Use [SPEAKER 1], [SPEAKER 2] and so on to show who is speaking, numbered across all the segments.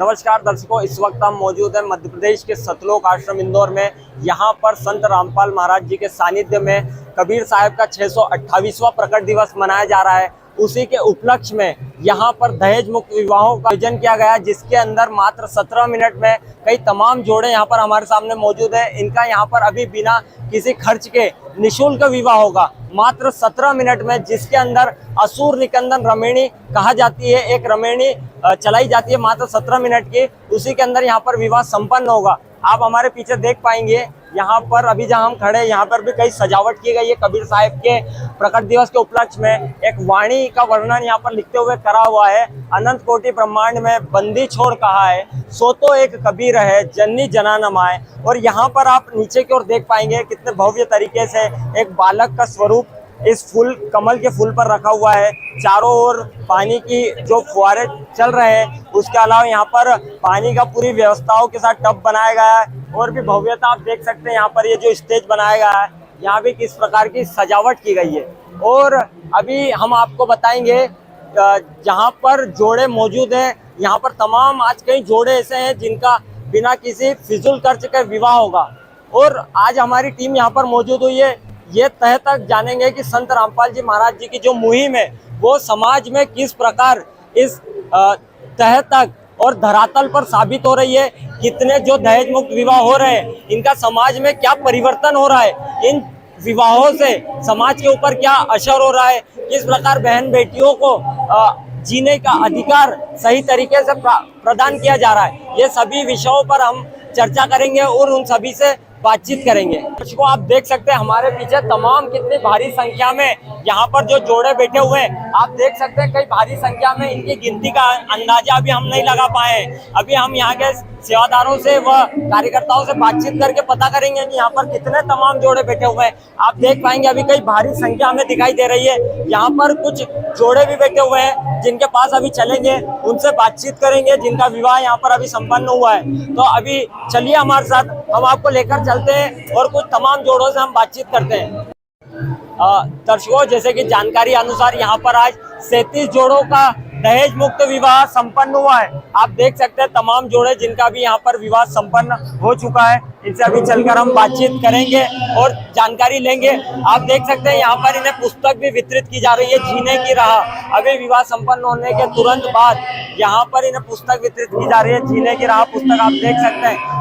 [SPEAKER 1] नमस्कार दर्शकों, इस वक्त हम मौजूद हैं मध्य प्रदेश के सतलोक आश्रम इंदौर में। यहाँ पर संत रामपाल महाराज जी के सानिध्य में कबीर साहब का 628वां प्रकट दिवस मनाया जा रहा है। उसी के उपलक्ष्य में यहाँ पर दहेज मुक्त विवाहों का आयोजन किया गया, जिसके अंदर मात्र 17 मिनट में कई तमाम जोड़े यहाँ पर हमारे सामने मौजूद है। इनका यहाँ पर अभी बिना किसी खर्च के निःशुल्क विवाह होगा मात्र 17 मिनट में, जिसके अंदर असुर निकंदन रमेणी कहा जाती है, एक रमेणी चलाई जाती है मात्र 17 मिनट की। उसी के अंदर यहाँ पर विवाह संपन्न होगा। आप हमारे पीछे देख पाएंगे, यहाँ पर अभी जहाँ हम खड़े हैं यहाँ पर भी कई सजावट की गई है। कबीर साहब के प्रकट दिवस के उपलक्ष्य में एक वाणी का वर्णन यहाँ पर लिखते हुए करा हुआ है। अनंत कोटि ब्रह्मांड में बंदी छोड़ कहा है, सो तो एक कबीर है, जननी जना नमाए। और यहाँ पर आप नीचे की ओर देख पाएंगे कितने भव्य तरीके से एक बालक का स्वरूप इस फूल कमल के फूल पर रखा हुआ है। चारों ओर पानी की जो फुहारे चल रहे हैं, उसके अलावा यहाँ पर पानी का पूरी व्यवस्थाओं के साथ टब बनाया गया है। और भी भव्यता आप देख सकते हैं, यहाँ पर ये जो स्टेज बनाया गया है, यहाँ भी किस प्रकार की सजावट की गई है। और अभी हम आपको बताएंगे जहाँ पर जोड़े मौजूद हैं, यहाँ पर तमाम आज कई जोड़े ऐसे हैं जिनका बिना किसी फिजूल खर्च के विवाह होगा। और आज हमारी टीम यहाँ पर मौजूद हुई है, ये तह तक जानेंगे कि संत रामपाल जी महाराज जी की जो मुहिम है वो समाज में किस प्रकार इस तह तक और धरातल पर साबित हो रही है। कितने जो दहेज मुक्त विवाह हो रहे हैं, इनका समाज में क्या परिवर्तन हो रहा है, इन विवाहों से समाज के ऊपर क्या असर हो रहा है, किस प्रकार बहन बेटियों को जीने का अधिकार सही तरीके से प्रदान किया जा रहा है। ये सभी विषयों पर हम चर्चा करेंगे और उन सभी से बातचीत करेंगे। दर्शकों, आप देख सकते हैं हमारे पीछे तमाम कितनी भारी संख्या में यहाँ पर जो जोड़े बैठे हुए हैं, आप देख सकते हैं कई भारी संख्या में। इनकी गिनती का अंदाजा अभी हम नहीं लगा पाए। अभी हम यहाँ के सेवादारों से व कार्यकर्ताओं से बातचीत करके पता करेंगे कि यहाँ पर कितने तमाम जोड़े बैठे हुए हैं। आप देख पाएंगे अभी कई भारी संख्या हमें दिखाई दे रही है। यहाँ पर कुछ जोड़े भी बैठे हुए हैं जिनके पास अभी चलेंगे, उनसे बातचीत करेंगे, जिनका विवाह यहाँ पर अभी संपन्न हुआ है। तो अभी चलिए हमारे साथ, हम आपको लेकर चलते हैं और कुछ तमाम जोड़ों से हम बातचीत करते हैं। दर्शकों, जैसे कि जानकारी अनुसार यहाँ पर आज 37 जोड़ों का दहेज मुक्त विवाह संपन्न हुआ है। आप देख सकते हैं तमाम जोड़े जिनका भी यहाँ पर विवाह संपन्न हो चुका है। इनसे अभी चलकर हम बातचीत करेंगे और जानकारी लेंगे। आप देख सकते हैं यहाँ पर इन्हें पुस्तक भी वितरित की जा रही है, जीने की राह। अभी विवाह संपन्न होने के तुरंत बाद यहाँ पर इन्हें पुस्तक वितरित की जा रही है, जीने की राह पुस्तक। आप देख सकते हैं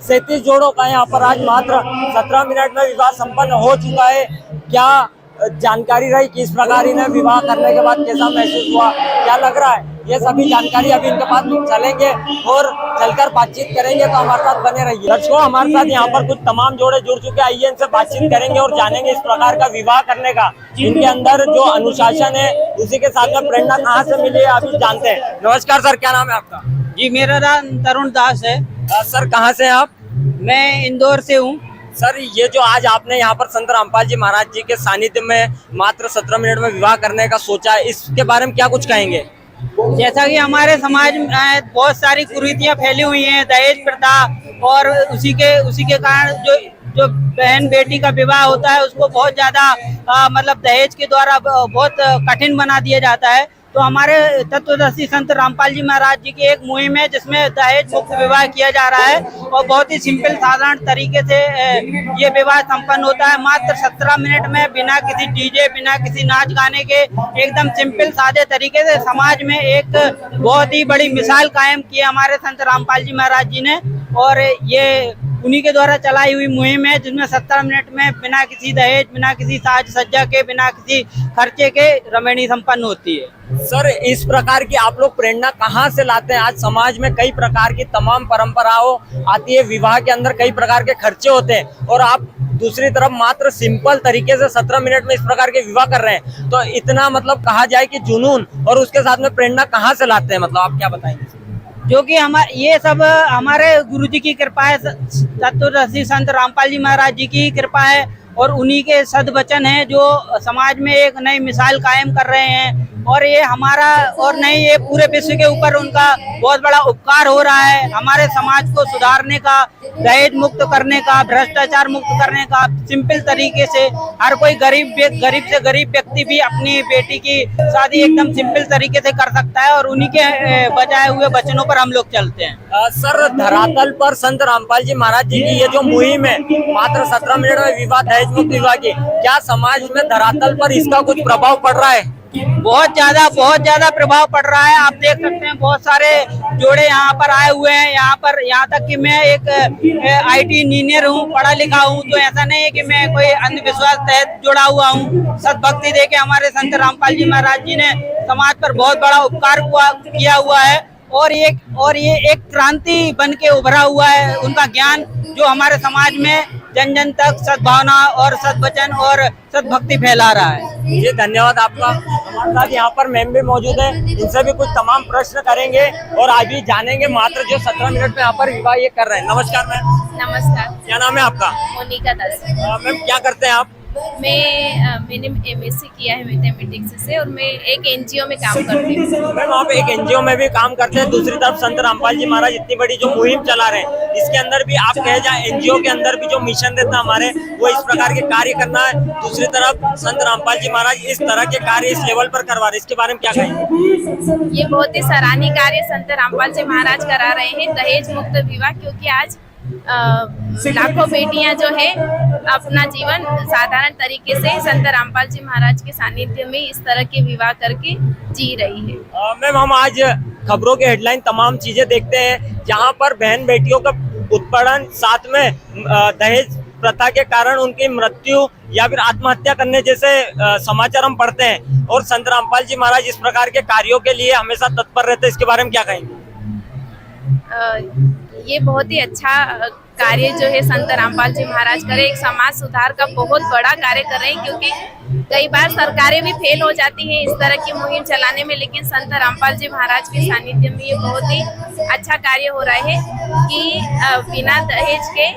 [SPEAKER 1] 37 जोड़ों का यहाँ पर आज मात्र 17 मिनट में विवाह संपन्न हो चुका है। क्या जानकारी रही, किस प्रकार इन्हें विवाह करने के बाद कैसा महसूस हुआ, क्या लग रहा है, ये सभी जानकारी अभी इनके पास चलेंगे और चलकर बातचीत करेंगे। तो हमारे साथ बने रहिए। दर्शकों, हमारे साथ यहाँ पर कुछ तमाम जोड़े जुड़ चुके हैं। आइए इनसे बातचीत करेंगे और जानेंगे इस प्रकार का विवाह करने का इनके अंदर जो अनुशासन है, उसी के साथ में प्रेरणा कहाँ से मिली है, अभी जानते हैं। नमस्कार सर, क्या नाम है आपका?
[SPEAKER 2] जी, मेरा नाम तरुण दास है।
[SPEAKER 1] सर, कहाँ से हैं आप?
[SPEAKER 2] मैं इंदौर से हूँ।
[SPEAKER 1] सर, ये जो आज आपने यहाँ पर संत रामपाल जी महाराज जी के सानिध्य में मात्र 17 मिनट में विवाह करने का सोचा है, इसके बारे में क्या कुछ कहेंगे?
[SPEAKER 2] जैसा कि हमारे समाज में बहुत सारी कुरीतियाँ फैली हुई हैं, दहेज प्रथा, और उसी के कारण जो बहन बेटी का विवाह होता है उसको बहुत ज्यादा मतलब दहेज के द्वारा बहुत कठिन बना दिया जाता है। तो हमारे तत्वदर्शी संत रामपाल जी महाराज जी की एक मुहिम है जिसमें दहेज मुक्त विवाह किया जा रहा है और बहुत ही सिंपल साधारण तरीके से ये विवाह संपन्न होता है। मात्र 17 मिनट में बिना किसी डीजे, बिना किसी नाच गाने के एकदम सिंपल सादे तरीके से समाज में एक बहुत ही बड़ी मिसाल कायम की है हमारे संत रामपाल जी महाराज जी ने। और ये उन्हीं के द्वारा चलाई हुई मुहिम है जिसमें 17 मिनट में बिना किसी दहेज, बिना किसी साज सज्जा के, बिना किसी खर्चे के रमणी संपन्न होती है।
[SPEAKER 1] सर, इस प्रकार की आप लोग प्रेरणा कहाँ से लाते हैं? आज समाज में कई प्रकार की तमाम परंपराओं आती है, विवाह के अंदर कई प्रकार के खर्चे होते हैं और आप दूसरी तरफ मात्र सिंपल तरीके से 17 मिनट में इस प्रकार के विवाह कर रहे हैं। तो इतना मतलब कहा जाए कि जुनून और उसके साथ में प्रेरणा कहाँ से लाते हैं, मतलब आप क्या बताएंगे?
[SPEAKER 2] जो कि ये सब हमारे गुरु जी की कृपा है, तत्वदर्शी संत रामपाल जी महाराज जी की कृपा है और उन्हीं के सद्वचन हैं जो समाज में एक नई मिसाल कायम कर रहे हैं। और ये हमारा और नहीं, ये पूरे विश्व के ऊपर उनका बहुत बड़ा उपकार हो रहा है। हमारे समाज को सुधारने का, दहेज मुक्त करने का, भ्रष्टाचार मुक्त करने का, सिंपल तरीके से हर कोई गरीब से गरीब व्यक्ति भी अपनी बेटी की शादी एकदम सिंपल तरीके से कर सकता है, और उन्हीं के बजाए हुए वचनों पर हम लोग चलते हैं।
[SPEAKER 1] सर, धरातल पर संत रामपाल जी महाराज जी की ये जो मुहिम है, मात्र 17 मिनट में विवाह, दहेज मुक्त विवाह की, क्या समाज में धरातल पर इसका कुछ प्रभाव पड़ रहा है?
[SPEAKER 2] बहुत ज्यादा प्रभाव पड़ रहा है। आप देख सकते हैं बहुत सारे जोड़े यहाँ पर आए हुए हैं। यहाँ तक कि मैं एक IT इंजीनियर हूँ, पढ़ा लिखा हूँ, तो ऐसा नहीं है कि मैं कोई अंधविश्वास तहत जुड़ा हुआ हूँ। सद्भक्ति देके हमारे संत रामपाल जी महाराज जी ने समाज पर बहुत बड़ा उपकार किया हुआ है, और ये एक क्रांति बन के उभरा हुआ है। उनका ज्ञान जो हमारे समाज में जन जन तक सद्भावना और सद्वचन और सद्भक्ति फैला रहा है।
[SPEAKER 1] जी, धन्यवाद आपका। हमारे साथ यहाँ पर मैम भी मौजूद है, इनसे भी कुछ तमाम प्रश्न करेंगे और अभी जानेंगे मात्र जो 17 मिनट में यहाँ पर विवाह ये कर रहे हैं। नमस्कार मैम।
[SPEAKER 3] नमस्कार।
[SPEAKER 1] क्या नाम है आपका?
[SPEAKER 3] मोनिका दास।
[SPEAKER 1] मैम, क्या करते हैं आप?
[SPEAKER 3] मैंने MSc किया है मैथमेटिक्स से, और मैं एक NGO में काम करती हूँ।
[SPEAKER 1] मैम, आप एक NGO में भी काम करते हैं, दूसरी तरफ संत रामपाल जी महाराज इतनी बड़ी जो मुहिम चला रहे हैं, इसके अंदर भी आप कहे जाए NGO के अंदर भी जो मिशन रहता है हमारे, वो इस प्रकार के कार्य करना है। दूसरी तरफ संत रामपाल जी महाराज इस तरह के कार्य इस लेवल पर करवा रहे हैं, इसके बारे में क्या कहेंगे?
[SPEAKER 3] ये बहुत ही सराहनीय कार्य संत रामपाल जी महाराज करा रहे हैं, दहेज मुक्त विवाह, क्योंकि आज लाखों बेटियां जो है अपना जीवन साधारण तरीके से संत रामपाल जी महाराज के सानिध्य में इस तरह के विवाह करके जी रही है।
[SPEAKER 1] मैम, हम आज खबरों के हेडलाइन तमाम चीजें देखते हैं, जहां पर बहन बेटियों का उत्पीड़न, साथ में दहेज प्रथा के कारण उनकी मृत्यु या फिर आत्महत्या करने जैसे समाचार हम पढ़ते हैं, और संत रामपाल जी महाराज इस प्रकार के कार्यों के लिए हमेशा तत्पर रहते हैं, इसके बारे में क्या कहेंगे?
[SPEAKER 3] ये बहुत ही अच्छा कार्य जो है संत रामपाल जी महाराज करे, एक समाज सुधार का बहुत बड़ा कार्य कर रहे हैं, क्योंकि कई बार सरकारें भी फेल हो जाती हैं इस तरह की मुहिम चलाने में, लेकिन संत रामपाल जी महाराज के सानिध्य में ये बहुत ही अच्छा कार्य हो रहा है कि बिना दहेज के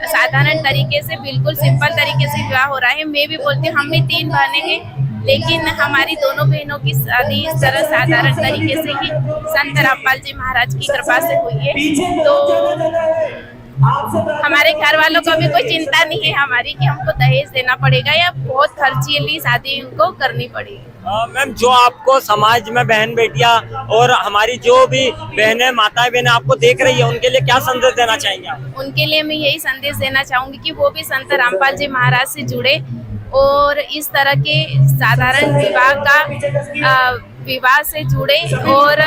[SPEAKER 3] साधारण तरीके से, बिल्कुल सिंपल तरीके से विवाह हो रहा है। मैं भी बोलती हूँ, हम भी 3 बहनें हैं, लेकिन हमारी दोनों बहनों की शादी इस तरह साधारण तरीके से ही संत रामपाल जी महाराज की कृपा से हुई है। तो हमारे घर वालों को भी कोई चिंता नहीं है हमारी कि हमको दहेज देना पड़ेगा या बहुत खर्चीली शादी उनको करनी पड़ेगी।
[SPEAKER 1] मैम, जो आपको समाज में बहन बेटियां और हमारी जो भी बहनें, माताएं बहनें आपको देख रही है, उनके लिए क्या संदेश देना चाहेंगे आप?
[SPEAKER 3] उनके लिए मैं यही संदेश देना चाहूंगी कि वो भी संत रामपाल जी महाराज से जुड़े और इस तरह के साधारण विवाह से जुड़े और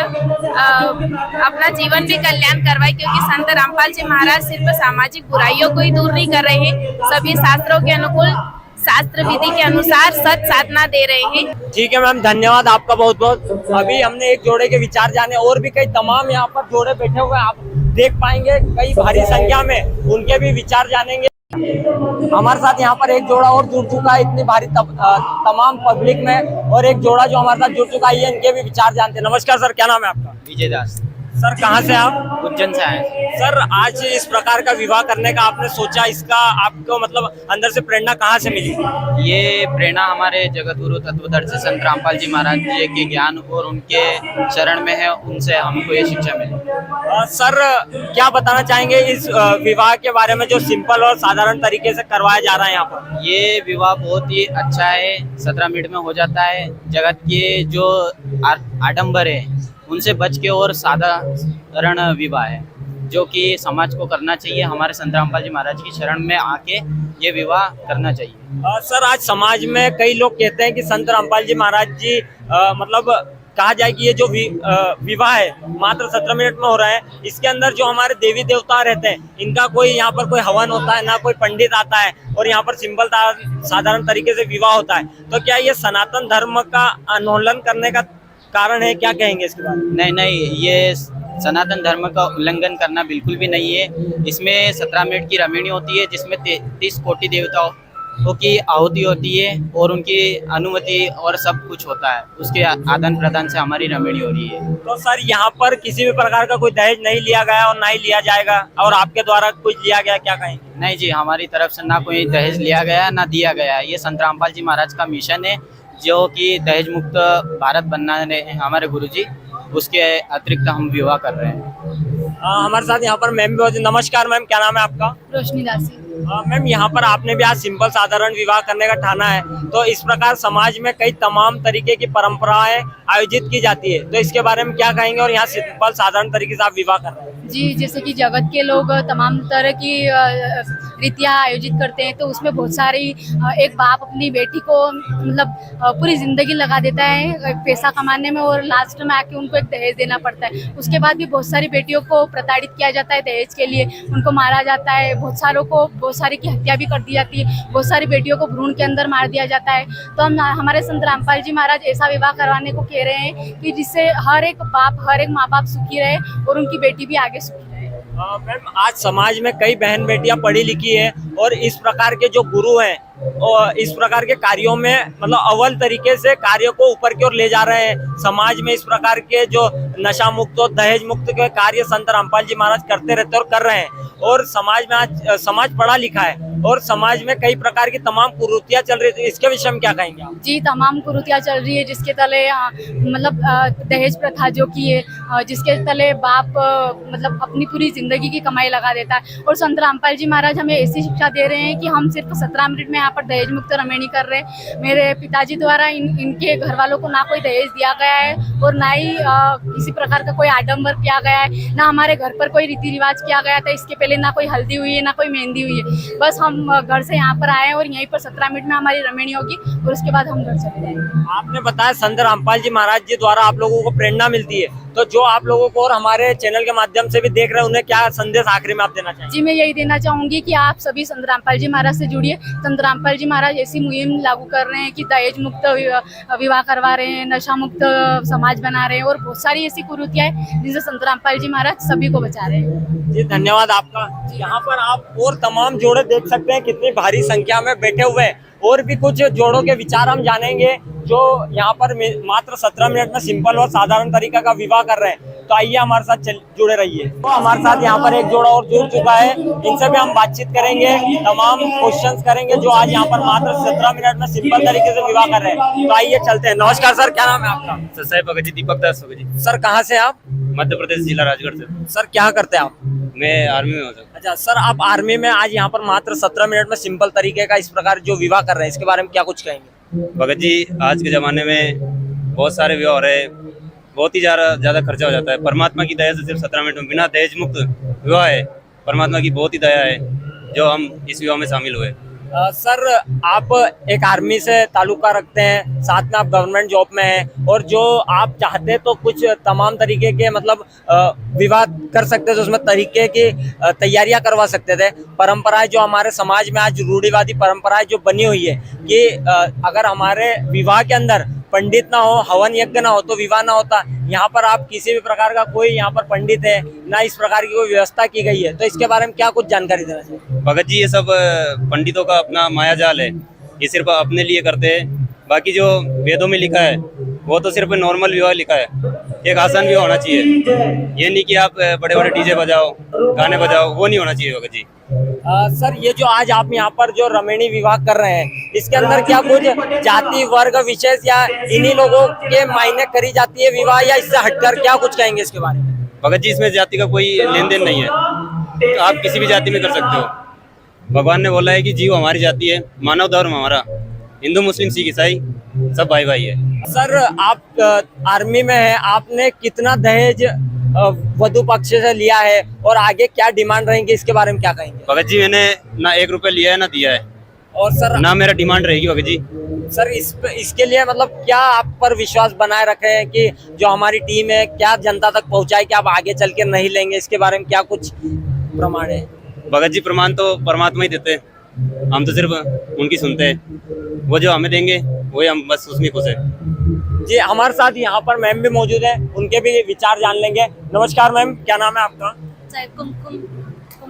[SPEAKER 3] अपना जीवन भी कल्याण करवाए, क्योंकि संत रामपाल जी महाराज सिर्फ सामाजिक बुराइयों को ही दूर नहीं कर रहे हैं, सभी शास्त्रों के अनुकूल, शास्त्र विधि के अनुसार सत साधना दे रहे हैं।
[SPEAKER 1] ठीक है मैम, धन्यवाद आपका बहुत बहुत। अभी हमने एक जोड़े के विचार जाने, और भी कई तमाम यहाँ पर जोड़े बैठे हुए आप देख पाएंगे, कई भारी संख्या में, उनके भी विचार जानेंगे। हमारे साथ यहाँ पर एक जोड़ा और जुड़ चुका है इतनी भारी तमाम पब्लिक में, और एक जोड़ा जो हमारे साथ जुड़ चुका है, इनके भी विचार जानते हैं। नमस्कार सर, क्या नाम है आपका?
[SPEAKER 4] विजय दास।
[SPEAKER 1] सर, कहाँ से आप?
[SPEAKER 4] उज्जैन से आए।
[SPEAKER 1] सर, आज इस प्रकार का विवाह करने का आपने सोचा, इसका आपको मतलब अंदर से प्रेरणा कहाँ से मिली?
[SPEAKER 4] ये प्रेरणा हमारे जगत गुरु तत्वदर्शी संत रामपाल जी महाराज जी के ज्ञान और उनके शरण में है, उनसे हमको ये शिक्षा मिली।
[SPEAKER 1] सर, क्या बताना चाहेंगे इस विवाह के बारे में जो सिंपल और साधारण तरीके से करवाया जा रहा है यहाँ पर?
[SPEAKER 4] ये विवाह बहुत ही अच्छा है, 17 मिनट में हो जाता है। जगत के जो आडंबर है उनसे बच के और साधारण विवाह है, जो कि समाज को करना चाहिए। हमारे संत रामपाल जी महाराज की शरण में आके ये विवाह करना चाहिए।
[SPEAKER 1] सर, आज समाज में कई लोग कहते हैं कि संत रामपाल जी महाराज जी मतलब कहा जाए कि ये जो विवाह है मात्र 17 मिनट में हो रहा है, इसके अंदर जो हमारे देवी देवता रहते हैं, इनका कोई यहाँ पर कोई हवन होता है, ना कोई पंडित आता है, और यहाँ पर सिंपल साधारण तरीके से विवाह होता है, तो क्या ये सनातन धर्म का उल्लंघन करने का कारण है? क्या कहेंगे इसके बारे में?
[SPEAKER 4] नहीं, ये सनातन धर्म का उल्लंघन करना बिल्कुल भी नहीं है। इसमें 17 मिनट की रमणी होती है, जिसमें 33 कोटि देवताओं की आहुति होती है और उनकी अनुमति और सब कुछ होता है, उसके आदान प्रदान से हमारी रमणी हो रही है।
[SPEAKER 1] तो सर, यहाँ पर किसी भी प्रकार का कोई दहेज नहीं लिया गया और ना ही लिया जाएगा, और आपके द्वारा कुछ लिया गया, क्या कहेंगे?
[SPEAKER 4] नहीं जी, हमारी तरफ से ना कोई दहेज लिया गया ना दिया गया। ये संत रामपाल जी महाराज का मिशन है, जो कि दहेज मुक्त भारत बनना है हमारे गुरुजी, उसके अतिरिक्त हम विवाह कर रहे हैं।
[SPEAKER 1] हमारे साथ यहाँ पर मैम भी मौजूद। नमस्कार मैम, क्या नाम है आपका?
[SPEAKER 5] रोशनी दासी।
[SPEAKER 1] मैम, यहाँ पर आपने भी आज सिंपल साधारण विवाह करने का ठाना है, तो इस प्रकार समाज में कई तमाम तरीके की परंपराएं आयोजित की जाती है, तो इसके बारे में क्या कहेंगे? और यहाँ सिंपल साधारण तरीके से आप विवाह कर रहे हैं।
[SPEAKER 5] जी, जैसे कि जगत के लोग तमाम तरह की रीतियाँ आयोजित करते हैं, तो उसमें बहुत सारी एक बाप अपनी बेटी को मतलब पूरी जिंदगी लगा देता है पैसा कमाने में, और लास्ट में आके उनको एक दहेज देना पड़ता है। उसके बाद भी बहुत सारी बेटियों को प्रताड़ित किया जाता है दहेज के लिए, उनको मारा जाता है, बहुत सारी की हत्या भी कर दी जाती है, बहुत सारी बेटियों को भ्रूण के अंदर मार दिया जाता है। तो हम हमारे संत रामपाल जी महाराज ऐसा विवाह करवाने को कह रहे हैं कि जिससे हर एक माँ बाप सुखी रहे और उनकी बेटी भी आगे सुखी रहे।
[SPEAKER 1] मैम, आज समाज में कई बहन बेटियां पढ़ी लिखी है और इस प्रकार के जो गुरु हैं और इस प्रकार के कार्यों में मतलब अव्वल तरीके से कार्यों को ऊपर की ओर ले जा रहे हैं। समाज में इस प्रकार के जो नशा मुक्त और दहेज मुक्त के कार्य संत रामपाल जी महाराज करते रहते और कर रहे हैं, और समाज में आज समाज पढ़ा लिखा है और समाज में कई प्रकार की तमाम कुरीतियां चल रही है, इसके विषय में क्या कहेंगे आप?
[SPEAKER 5] जी, तमाम कुरीतियां चल रही है जिसके तले मतलब दहेज प्रथा जो की है, जिसके तले बाप मतलब अपनी पूरी जिंदगी की कमाई लगा देता है। और संत रामपाल जी महाराज हमें ऐसी शिक्षा दे रहे हैं कि हम सिर्फ 17 मिनट में यहाँ पर दहेज मुक्त रमणी कर रहे हैं। मेरे पिताजी द्वारा इनके घर वालों को ना कोई दहेज दिया गया है और ना ही किसी प्रकार का कोई आडंबर किया गया है, ना हमारे घर पर कोई रीति रिवाज किया गया था। इसके पहले ना कोई हल्दी हुई है, ना कोई मेहंदी हुई है। बस हम घर से यहाँ पर आए और यहीं पर 17 मिनट में हमारी रमणी होगी और उसके बाद हम घर चले जाएंगे।
[SPEAKER 1] आपने बताया संत रामपाल जी महाराज जी द्वारा आप लोगों को प्रेरणा मिलती है, तो जो आप लोगों को और हमारे चैनल के माध्यम से भी देख रहे हैं उन्हें क्या संदेश आखिरी में आप देना चाहेंगे?
[SPEAKER 5] जी, मैं यही देना चाहूंगी कि आप सभी संत रामपाल जी महाराज से जुड़िए। संत रामपाल जी महाराज ऐसी मुहिम लागू कर रहे हैं कि दहेज मुक्त विवाह करवा रहे हैं, नशा मुक्त समाज बना रहे हैं और बहुत सारी ऐसी कुरीतियां हैं जिनसे संत रामपाल जी महाराज सभी को बचा रहे हैं।
[SPEAKER 1] जी, धन्यवाद आपका। यहाँ पर आप और तमाम जोड़े देख सकते हैं कितनी भारी संख्या में बैठे हुए हैं, और भी कुछ जोड़ों के विचार हम जानेंगे जो यहाँ पर मात्र 17 मिनट में सिंपल और साधारण तरीका का विवाह कर रहे हैं। तो आइए हमारे साथ जुड़े रहिए। तो हमारे साथ यहाँ पर एक जोड़ा और जुड़ चुका है, इनसे भी हम बातचीत करेंगे, तमाम क्वेश्चंस करेंगे जो आज यहाँ पर मात्र 17 मिनट में सिंपल तरीके से विवाह कर रहे हैं। तो आइए चलते हैं। नमस्कार सर, क्या नाम है आपका?
[SPEAKER 6] सर भगत जी, दीपक दास भगत जी।
[SPEAKER 1] सर, कहाँ से आप?
[SPEAKER 6] मध्य प्रदेश, जिला राजगढ़ से।
[SPEAKER 1] सर, क्या करते हैं आप?
[SPEAKER 6] मैं आर्मी में हूँ सर।
[SPEAKER 1] अच्छा सर, आप आर्मी में आज यहाँ पर मात्र 17 मिनट में सिंपल तरीके का इस प्रकार जो विवाह कर रहे हैं, इसके बारे में क्या कुछ कहेंगे?
[SPEAKER 6] भगत जी, आज के ज़माने में बहुत सारे विवाह हो रहे हैं, बहुत ही ज़्यादा खर्चा हो जाता है। परमात्मा की दया से सिर्फ 17 मिनट में बिना दहेज मुक्त विवाह है। परमात्मा की बहुत ही दया है जो हम इस विवाह में शामिल हुए।
[SPEAKER 1] सर, आप एक आर्मी से ताल्लुका रखते हैं, साथ में आप गवर्नमेंट जॉब में हैं, और जो आप चाहते तो कुछ तमाम तरीके के मतलब विवाह कर सकते थे, उसमें तरीके की तैयारियां करवा सकते थे। परंपराएं जो हमारे समाज में आज रूढ़िवादी परंपराएं जो बनी हुई है कि अगर हमारे विवाह के अंदर पंडित ना हो, हवन यज्ञ ना हो तो विवाह ना होता। यहाँ पर आप किसी भी प्रकार का कोई यहाँ पर पंडित है ना, इस प्रकार की कोई व्यवस्था की गई है, तो इसके बारे में क्या कुछ जानकारी देना चाहिए?
[SPEAKER 6] भगत जी, ये सब पंडितों का अपना माया जाल है, ये सिर्फ अपने लिए करते हैं। बाकी जो वेदों में लिखा है वो तो सिर्फ नॉर्मल विवाह लिखा है, एक आसान विवाह होना चाहिए। ये नहीं कि आप बड़े बड़े डीजे बजाओ, गाने बजाओ, वो नहीं होना चाहिए भगत जी।
[SPEAKER 1] सर, ये जो आज आप यहाँ पर जो रमणी विवाह कर रहे हैं, इसके अंदर क्या कुछ जाति वर्ग विशेष या इन्हीं लोगों के मायने करी जाती है विवाह, या इससे हटकर क्या कुछ कहेंगे इसके बारे में?
[SPEAKER 6] भगत जी, इसमें जाति का कोई लेन देन नहीं है, तो आप किसी भी जाति में कर सकते हो। भगवान ने बोला है कि जीव हमारी जाति है, मानव धर्म हमारा, हिंदू मुस्लिम सिख ईसाई सब भाई भाई है।
[SPEAKER 1] सर, आप आर्मी में हैं, आपने कितना दहेज वधु पक्ष से लिया है और आगे क्या डिमांड रहेंगे, इसके बारे में क्या कहेंगे?
[SPEAKER 6] भगत जी, मैंने ना 1 रुपया लिया है ना दिया है,
[SPEAKER 1] और सर
[SPEAKER 6] ना मेरा डिमांड रहेगी भगत जी।
[SPEAKER 1] सर, इसके लिए मतलब क्या आप पर विश्वास बनाए रखे हैं कि जो हमारी टीम है क्या जनता तक पहुंचाए कि आप आगे चल के नहीं लेंगे, इसके बारे में क्या कुछ प्रमाण है?
[SPEAKER 6] भगत जी, प्रमाण तो परमात्मा ही देते हैं, हम तो सिर्फ उनकी सुनते हैं। वो जो हमें देंगे वही हम बस उसमें खुश है।
[SPEAKER 1] जी, हमारे साथ यहाँ पर मैम भी मौजूद है, उनके भी विचार जान लेंगे। नमस्कार मैम, क्या नाम है आपका?
[SPEAKER 5] कुमकुम।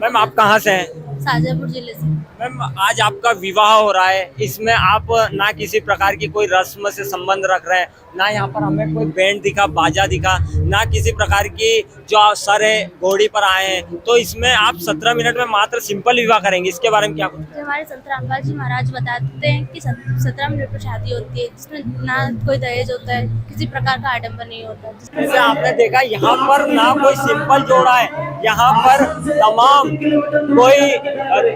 [SPEAKER 1] मैम, आप कहाँ से हैं?
[SPEAKER 5] शाजापुर जिले से।
[SPEAKER 1] मैम आज आपका विवाह हो रहा है, इसमें आप ना किसी प्रकार की कोई रस्म से संबंध रख रहे हैं, ना यहाँ पर हमें कोई बैंड दिखा, बाजा दिखा, ना किसी प्रकार की जो सर है घोड़ी पर आए हैं, तो इसमें आप 17 मिनट में मात्र सिंपल विवाह करेंगे, इसके बारे में क्या कुछ?
[SPEAKER 5] जो हमारे संत रामपाल जी महाराज बताते हैं कि 17 मिनट में शादी होती है, जिसमें ना कोई दहेज होता है, किसी प्रकार का आडंबर नहीं होता।
[SPEAKER 1] जैसे आपने देखा यहाँ पर ना कोई सिंपल जोड़ा है, यहाँ पर तमाम कोई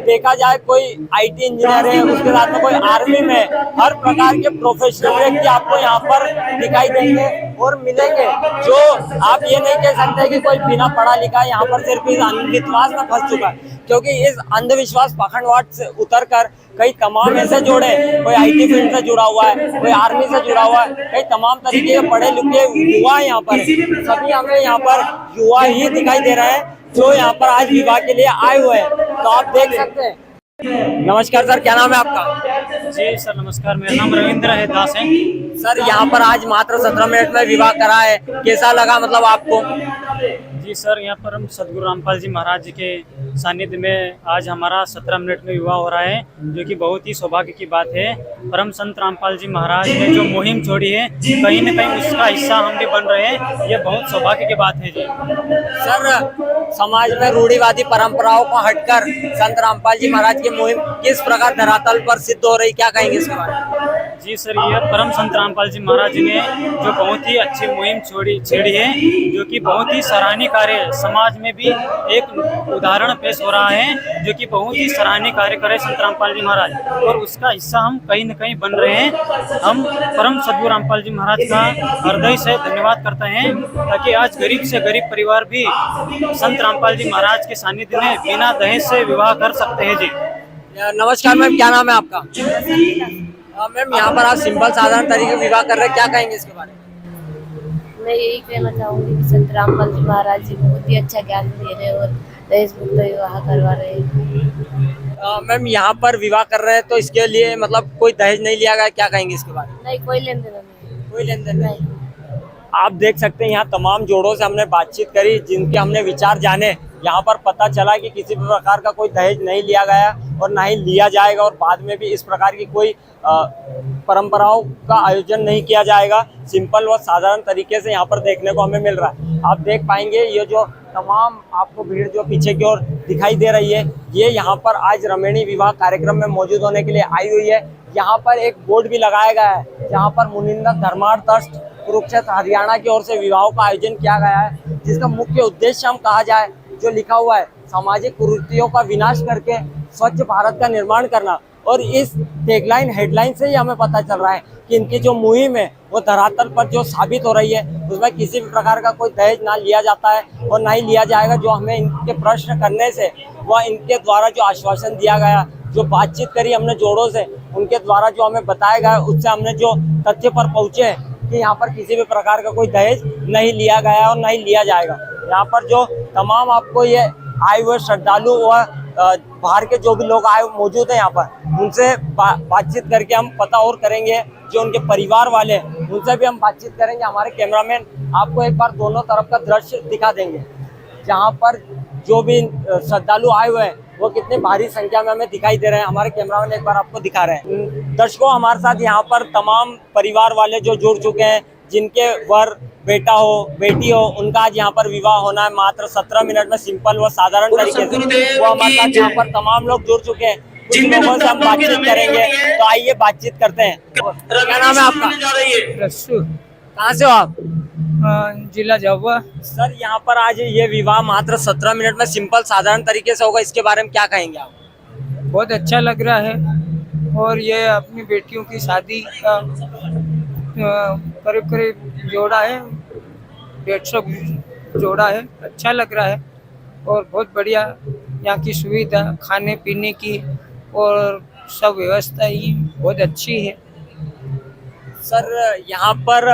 [SPEAKER 1] देखा जाए कोई IT इंजीनियर है, उसके साथ में कोई आर्मी में, हर प्रकार के प्रोफेशनल व्यक्ति आपको यहाँ पर दिखाई देंगे और मिलेंगे। जो आप ये नहीं कह सकते कि कोई बिना पढ़ा लिखा यहाँ पर सिर्फ इस अंधविश्वास में फंस चुका है, क्योंकि इस अंधविश्वास पाखंडवाद से उतर कर कई तमाम ऐसे जोड़े, कोई IT फील्ड से जुड़ा हुआ है, कोई आर्मी से जुड़ा हुआ है, कई तमाम तरीके के पढ़े लिखे युवा यहाँ पर है। सभी हमें यहाँ पर युवा ही दिखाई दे रहे हैं जो यहाँ पर आज विवाह के लिए आए हुए हैं, तो आप देख सकते हैं। नमस्कार सर, क्या नाम है आपका?
[SPEAKER 7] जी सर नमस्कार, मेरा नाम रविंद्र है दास है।
[SPEAKER 1] सर यहाँ पर आज मात्र 17 मिनट में विवाह करा है, कैसा लगा मतलब आपको?
[SPEAKER 7] जी सर, यहाँ पर हम सदगुरु रामपाल जी महाराज जी के सानिध्य में आज हमारा 17 मिनट में विवाह हो रहा है, जो कि बहुत ही सौभाग्य की बात है। परम संत रामपाल जी महाराज ने जो मुहिम छोड़ी है, कहीं न कहीं उसका हिस्सा हम भी बन रहे हैं, ये बहुत सौभाग्य की बात है जी।
[SPEAKER 1] सर समाज में रूढ़िवादी परंपराओं को हटकर संत रामपाल जी महाराज की मुहिम किस प्रकार धरातल पर सिद्ध हो रही, क्या कहेंगे इसके बारे में?
[SPEAKER 7] जी सर, ये परम संत रामपाल जी महाराज जी ने जो बहुत ही अच्छी मुहिम छेड़ी है, जो कि बहुत ही सराहनीय कार्य है। समाज में भी एक उदाहरण पेश हो रहा है, जो कि बहुत ही सराहनीय कार्य करे संत रामपाल जी महाराज, और उसका हिस्सा हम कहीं न कहीं बन रहे हैं। हम परम सदगुरु रामपाल जी महाराज का हृदय से धन्यवाद करते हैं, ताकि आज गरीब से गरीब परिवार भी संत रामपाल जी महाराज के सानिध्य में बिना दहेज से विवाह कर सकते हैं जी।
[SPEAKER 1] नमस्कार मैम, क्या नाम है आपका? मैम यहाँ पर आप सिंपल साधारण तरीके से विवाह कर रहे हैं, क्या कहेंगे इसके बारे में?
[SPEAKER 8] मैं यही कहना चाहूँगी कि संत रामपाल जी महाराज जी बहुत ही अच्छा ज्ञान दे रहे हैं और दहेज मुक्त विवाह करवा रहे हैं।
[SPEAKER 1] मैम यहाँ पर विवाह कर रहे हैं तो इसके लिए मतलब कोई दहेज नहीं लिया गया, क्या कहेंगे इसके बारे में?
[SPEAKER 8] नहीं, कोई लेन देन नहीं।
[SPEAKER 1] कोई लेन देन नहीं। आप देख सकते हैं यहाँ तमाम जोड़ों से हमने बातचीत करी, जिनके हमने विचार जाने। यहाँ पर पता चला कि किसी भी प्रकार का कोई दहेज नहीं लिया गया और ना ही लिया जाएगा, और बाद में भी इस प्रकार की कोई परंपराओं का आयोजन नहीं किया जाएगा। सिंपल व साधारण तरीके से यहाँ पर देखने को हमें मिल रहा है। आप देख पाएंगे ये जो तमाम आपको भीड़ जो पीछे की ओर दिखाई दे रही है, ये यहाँ पर आज रमणीय विवाह कार्यक्रम में मौजूद होने के लिए आई हुई है। यहाँ पर एक बोर्ड भी लगाया गया है, जहाँ पर मुनिंदा धर्मार्थ ट्रस्ट कुरुक्षेत्र हरियाणा की ओर से विवाहों का आयोजन किया गया है, जिसका मुख्य उद्देश्य हम कहा जाए जो लिखा हुआ है, सामाजिक कुरीतियों का विनाश करके स्वच्छ भारत का निर्माण करना। और इस टैगलाइन हेडलाइन से ही हमें पता चल रहा है कि इनकी जो मुहिम है वो धरातल पर जो साबित हो रही है, उसमें किसी भी प्रकार का कोई दहेज ना लिया जाता है और ना ही लिया जाएगा। जो हमें इनके प्रश्न करने से वह इनके द्वारा जो आश्वासन दिया गया, जो बातचीत करी हमने जोड़ों से, उनके द्वारा जो हमें बताया गया, उससे हमने जो तथ्य पर पहुँचे कि यहाँ पर किसी भी प्रकार का कोई दहेज नहीं लिया गया और नहीं लिया जाएगा। यहाँ पर जो तमाम आपको ये आए हुए श्रद्धालु व बाहर के जो भी लोग आए मौजूद हैं यहाँ पर, उनसे बातचीत करके हम पता और करेंगे। जो उनके परिवार वाले उनसे भी हम बातचीत करेंगे। हमारे कैमरामैन आपको एक बार दोनों तरफ का दृश्य दिखा देंगे, जहाँ पर जो भी श्रद्धालु आए हुए हैं वो कितनी भारी संख्या में हमें दिखाई दे रहे हैं। हमारे कैमरामैन एक बार आपको दिखा रहे हैं। दर्शकों, हमारे साथ यहाँ पर तमाम परिवार वाले जो जुड़ चुके हैं, जिनके वर बेटा हो बेटी हो, उनका आज यहाँ पर विवाह होना है मात्र 17 मिनट में सिंपल व साधारण तरीके से। वो हमारे साथ यहाँ पर तमाम लोग जुड़ चुके हैं, कुछ लोगों से हम बातचीत करेंगे, तो आइए बातचीत करते हैं। क्या नाम है आपका?
[SPEAKER 2] रस्सू।
[SPEAKER 1] कहाँ से हो आप?
[SPEAKER 2] जिला झाबुआ।
[SPEAKER 1] सर यहाँ पर आज ये विवाह मात्र 17 मिनट में सिंपल साधारण तरीके से होगा, इसके बारे में क्या कहेंगे आप?
[SPEAKER 2] बहुत अच्छा लग रहा है, और ये अपनी बेटियों की शादी का करीब करीब जोड़ा है, 150 जोड़ा है। अच्छा लग रहा है और बहुत बढ़िया यहाँ की सुविधा, खाने पीने की और सब व्यवस्था ही बहुत अच्छी है।
[SPEAKER 1] सर यहाँ पर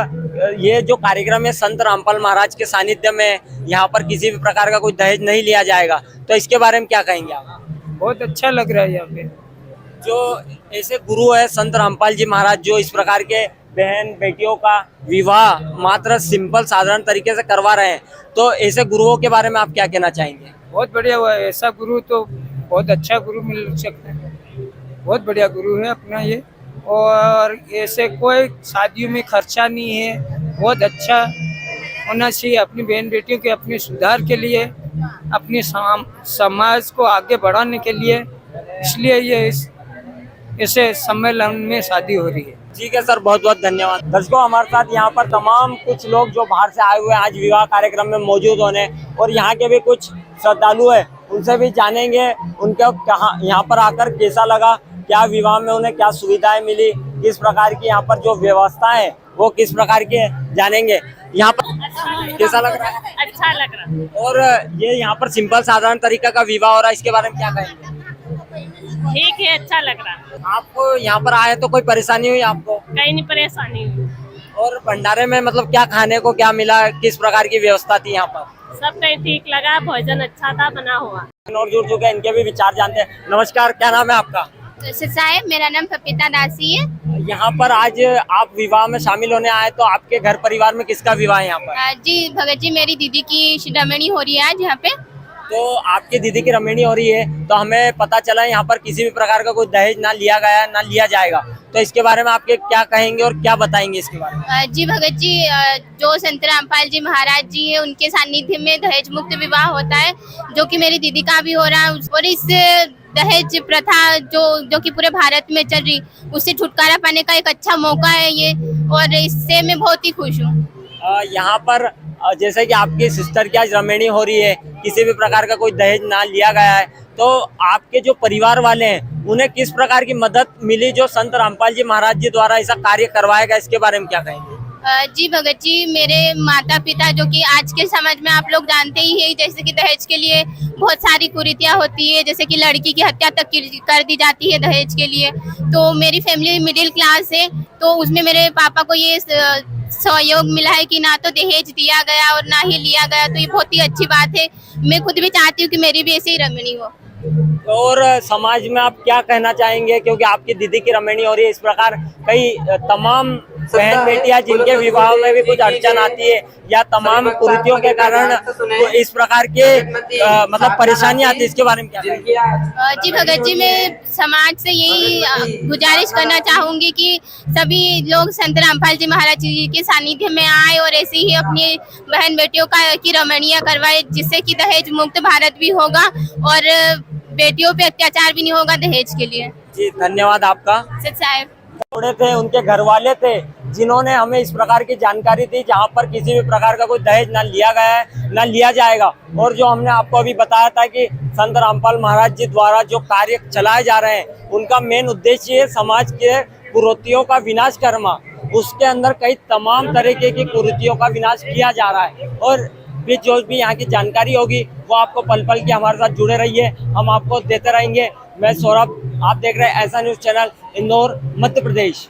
[SPEAKER 1] ये जो कार्यक्रम है संत रामपाल महाराज के सानिध्य में, यहाँ पर किसी भी प्रकार का कोई दहेज नहीं लिया जाएगा, तो इसके बारे में क्या कहेंगे आप?
[SPEAKER 2] बहुत अच्छा लग रहा है यहाँ पे।
[SPEAKER 1] जो ऐसे गुरु है संत रामपाल जी महाराज, जो इस प्रकार के बहन बेटियों का विवाह मात्र सिंपल साधारण तरीके से करवा रहे हैं, तो ऐसे गुरुओं के बारे में आप क्या कहना चाहेंगे?
[SPEAKER 2] बहुत बढ़िया हुआ है, ऐसा गुरु तो
[SPEAKER 9] बहुत अच्छा गुरु मिल सकता है, बहुत बढ़िया गुरु है अपना ये। और ऐसे कोई शादियों में खर्चा नहीं है, बहुत अच्छा होना चाहिए अपनी बहन बेटियों के अपने सुधार के लिए, अपने समाज को आगे बढ़ाने के लिए, इसलिए ये ऐसे सम्मेलन में शादी हो रही है।
[SPEAKER 1] ठीक है सर, बहुत बहुत धन्यवाद। दर्शकों, हमारे साथ यहाँ पर तमाम कुछ लोग जो बाहर से आए हुए हैं आज विवाह कार्यक्रम में मौजूद होने, और यहाँ के भी कुछ श्रद्धालु हैं, उनसे भी जानेंगे उनके कहाँ यहाँ पर आकर कैसा लगा, क्या विवाह में उन्हें क्या सुविधाएं मिली, किस प्रकार की यहाँ पर जो व्यवस्था है वो किस प्रकार के जानेंगे। यहाँ पर कैसा लग रहा है?
[SPEAKER 10] अच्छा लग रहा है।
[SPEAKER 1] और ये यहाँ पर सिंपल साधारण तरीका का विवाह हो रहा है, इसके बारे में क्या कहेंगे?
[SPEAKER 10] ठीक है, अच्छा लग रहा है।
[SPEAKER 1] आपको यहाँ पर आए तो कोई परेशानी हुई आपको?
[SPEAKER 10] कहीं नहीं परेशानी हुई।
[SPEAKER 1] और भंडारे में मतलब क्या खाने को क्या मिला, किस प्रकार की व्यवस्था थी यहाँ पर?
[SPEAKER 10] सब कहीं ठीक लगा, भोजन अच्छा था बना हुआ।
[SPEAKER 1] और जुड़ चुके हैं, इनके भी विचार जानते हैं। नमस्कार, क्या नाम है आपका?
[SPEAKER 5] साहब, मेरा नाम पपीता दासी है।
[SPEAKER 1] यहाँ पर आज आप विवाह में शामिल होने आए, तो आपके घर परिवार में किसका विवाह है यहाँ पर?
[SPEAKER 5] जी भगत जी, मेरी दीदी की रमणी हो रही है आज यहाँ पे।
[SPEAKER 1] तो आपकी दीदी की रमणी हो रही है, तो हमें पता चला यहाँ पर किसी भी प्रकार का कोई दहेज ना लिया गया ना लिया जाएगा, तो इसके बारे में आपके क्या कहेंगे और क्या बताएंगे इसके बारे में?
[SPEAKER 5] जी भगत जी, जो संत रामपाल जी महाराज जी है उनके सानिध्य में दहेज मुक्त विवाह होता है, जो कि मेरी दीदी का भी हो रहा है। और इस दहेज प्रथा जो कि पूरे भारत में चल रही, उससे छुटकारा पाने का एक अच्छा मौका है ये, और इससे मैं बहुत ही खुश हूँ।
[SPEAKER 1] यहाँ पर जैसे कि आपकी सिस्टर की आज रमणी हो रही है, किसी भी प्रकार का कोई दहेज ना लिया गया है, तो आपके जो परिवार वाले हैं उन्हें किस प्रकार की मदद मिली जो संत रामपाल जी महाराज जी द्वारा ऐसा कार्य करवाया गया, इसके बारे में क्या कहेंगे?
[SPEAKER 5] जी भगत जी, मेरे माता पिता, जो कि आज के समाज में आप लोग जानते ही है, जैसे कि दहेज के लिए बहुत सारी कुरीतियां होती है, जैसे कि लड़की की हत्या तक कर दी जाती है दहेज के लिए। तो मेरी फैमिली मिडिल क्लास है, तो उसमें मेरे पापा को ये सहयोग मिला है कि ना तो दहेज दिया गया और ना ही लिया गया, तो ये बहुत ही अच्छी बात है। मैं खुद भी चाहती हूँ कि मेरी भी ऐसी ही रमणी हो।
[SPEAKER 1] और समाज में आप क्या कहना चाहेंगे, क्योंकि आपकी दीदी की रमणी हो रही है, इस प्रकार कई तमाम बहन बेटियां जिनके विवाह में भी कुछ अड़चन आती है या तमाम कुरीतियों के कारण तो इस प्रकार के मतलब परेशानी आती है, इसके बारे में क्या कहेंगे?
[SPEAKER 5] जी भगत जी, मैं समाज से यही गुजारिश करना चाहूंगी कि सभी लोग संत रामपाल जी महाराज जी के सानिध्य में आए और ऐसे ही अपनी बहन बेटियों की रमणीय करवाए, जिससे कि दहेज मुक्त भारत भी होगा और बेटियों पे अत्याचार भी नहीं होगा दहेज के लिए।
[SPEAKER 1] जी धन्यवाद आपका।
[SPEAKER 5] साहब
[SPEAKER 1] थोड़े थे, उनके घर वाले थे जिन्होंने हमें इस प्रकार की जानकारी दी, जहां पर किसी भी प्रकार का कोई दहेज ना लिया गया है ना लिया जाएगा। और जो हमने आपको अभी बताया था कि संत रामपाल महाराज जी द्वारा जो कार्य चलाए जा रहे हैं, उनका मेन उद्देश्य है समाज के कुरीतियों का विनाश करना। उसके अंदर कई तमाम तरीके की कुरीतियों का विनाश किया जा रहा है। और भी जो भी यहाँ की जानकारी होगी वो आपको पल पल की हमारे साथ जुड़े रहिए, हम आपको देते रहेंगे। मैं सौरभ, आप देख रहे हैं ऐसा न्यूज़ चैनल, इंदौर, मध्य प्रदेश।